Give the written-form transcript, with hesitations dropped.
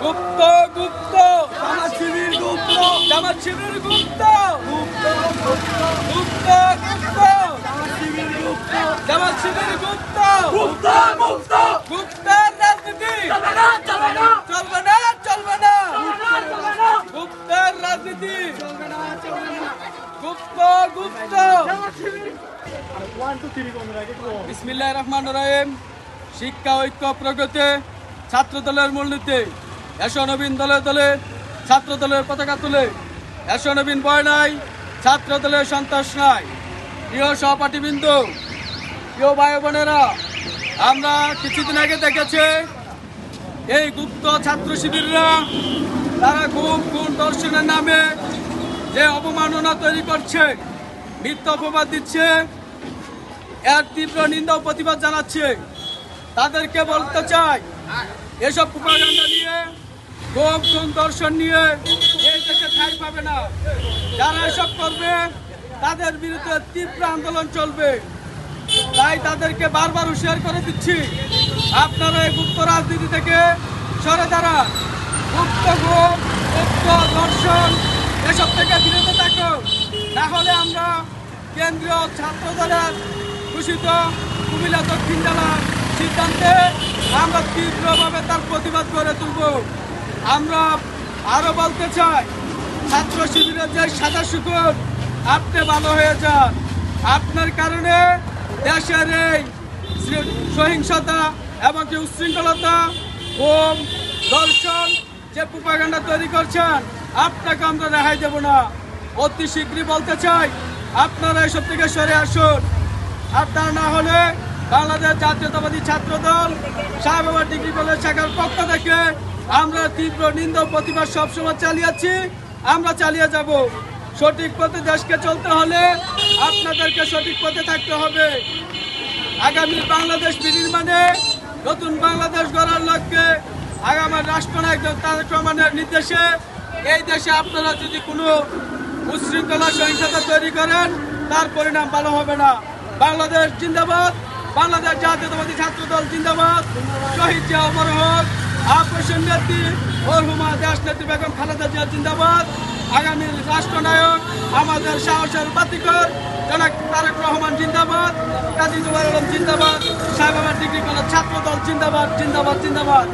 গুপ্ত গুপ্ত জামাত শিবির গুপ্ত জামাত শিবির গুপ্ত গুপ্ত গুপ্ত গুপ্ত গুপ্ত জামাত শিবির গুপ্ত জামাত শিবির গুপ্ত গুপ্ত গুপ্ত গুপ্তের রাজনীতি চলবে না চলবে না চলবে না চলবে না চলবে না গুপ্তের রাজনীতি চলবে না চলবে না গুপ্ত গুপ্ত জামাত শিবির 1 2 3 কোন রাখে তো বিসমিল্লাহির রহমানির রহিম। শিক্ষা ঐক্য প্রগতি ছাত্র দলের মূলনীতি। এসো নবীন দলে দলে ছাত্র দলের পতাকা তুলে, এসো নবীন ভয় নাই ছাত্র দলের সন্ত্রাস নাই। প্রিয় সহপাঠীবৃন্দ, প্রিয় ভাই বোনেরা, আমরা কিছুদিন আগে দেখেছি এই গুপ্ত ছাত্র শিবিররা তারা গুম খুন দর্শনের নামে যে অবমাননা তৈরি করছে, মিথ্যা অপবাদ দিচ্ছে, এর তীব্র নিন্দা ও প্রতিবাদ জানাচ্ছে। তাদেরকে বলতে চাই, এসব প্রোপাগান্ডা নিয়ে গুম খুন দর্শন নিয়ে এই দেশে ঠাঁই পাবে না। যারা এসব করবে তাদের বিরুদ্ধে তীব্র আন্দোলন চলবে। তাই তাদেরকে বারবার হুঁশিয়ার করে দিচ্ছি, আপনারা এই গুপ্ত রাজনীতি থেকে সরে দাঁড়ান। গুপ্ত গুম গুপ্ত দর্শন এসব থেকে বিরত থাকুন, না হলে আমরা কেন্দ্রীয় ছাত্র দলের ঘোষিত কুমিল্লা দক্ষিণ জেলার সিদ্ধান্তে আমরা তীব্রভাবে তার প্রতিবাদ করে তুলব। আমরা আরো বলতে চাই, ছাত্র শিবিরের যে সাদা শুকুর আপনি ভালো হয়ে যান। আপনার কারণে দেশের এই সহিংসতা এবং যে উশৃঙ্খলতা গুম দর্শন যে প্রোপাগান্ডা তৈরি করছেন, আপনাকে আমরা রেহাই দেব না। অতি শীঘ্রই বলতে চাই, আপনারা এসব থেকে সরে আসুন। আর তা না হলে বাংলাদেশ জাতীয়তাবাদী ছাত্র দল শাহবাগ ডিগ্রি কলেজ শাখার পক্ষ থেকে আমরা তীব্র নিন্দা ও প্রতিবাদ সবসময় চালিয়েছি, আমরা চালিয়ে যাব। সঠিক পথে দেশকে চলতে হলে আপনাদেরকে সঠিক পথে থাকতে হবে। আগামী বাংলাদেশ বিনির্মাণে নতুন বাংলাদেশ গড়ার লক্ষ্যে আগামী রাষ্ট্রনায়ক তারেক রহমানের নির্দেশে এই দেশে আপনারা যদি কোনো উশৃঙ্খলা সহিংসতা তৈরি করেন, তার পরিণাম ভালো হবে না। বাংলাদেশ জিন্দাবাদ, বাংলাদেশ জাতীয়তাবাদী ছাত্র দল জিন্দাবাদ। শহীদ জিয়া অমর হোক, আপসের নেত্রী মরহুমা দেশ নেত্রী বেগম খালেদা জিয়া জিন্দাবাদ। আগামী রাষ্ট্রনায়ক আমাদের সাহসের বাতিকর জনাব তারেক রহমান জিন্দাবাদ। কাজী জুবাইর আলম জিন্দাবাদ। সাহেবাবাদ ডিগ্রি কলেজ ছাত্র দল জিন্দাবাদ জিন্দাবাদ জিন্দাবাদ।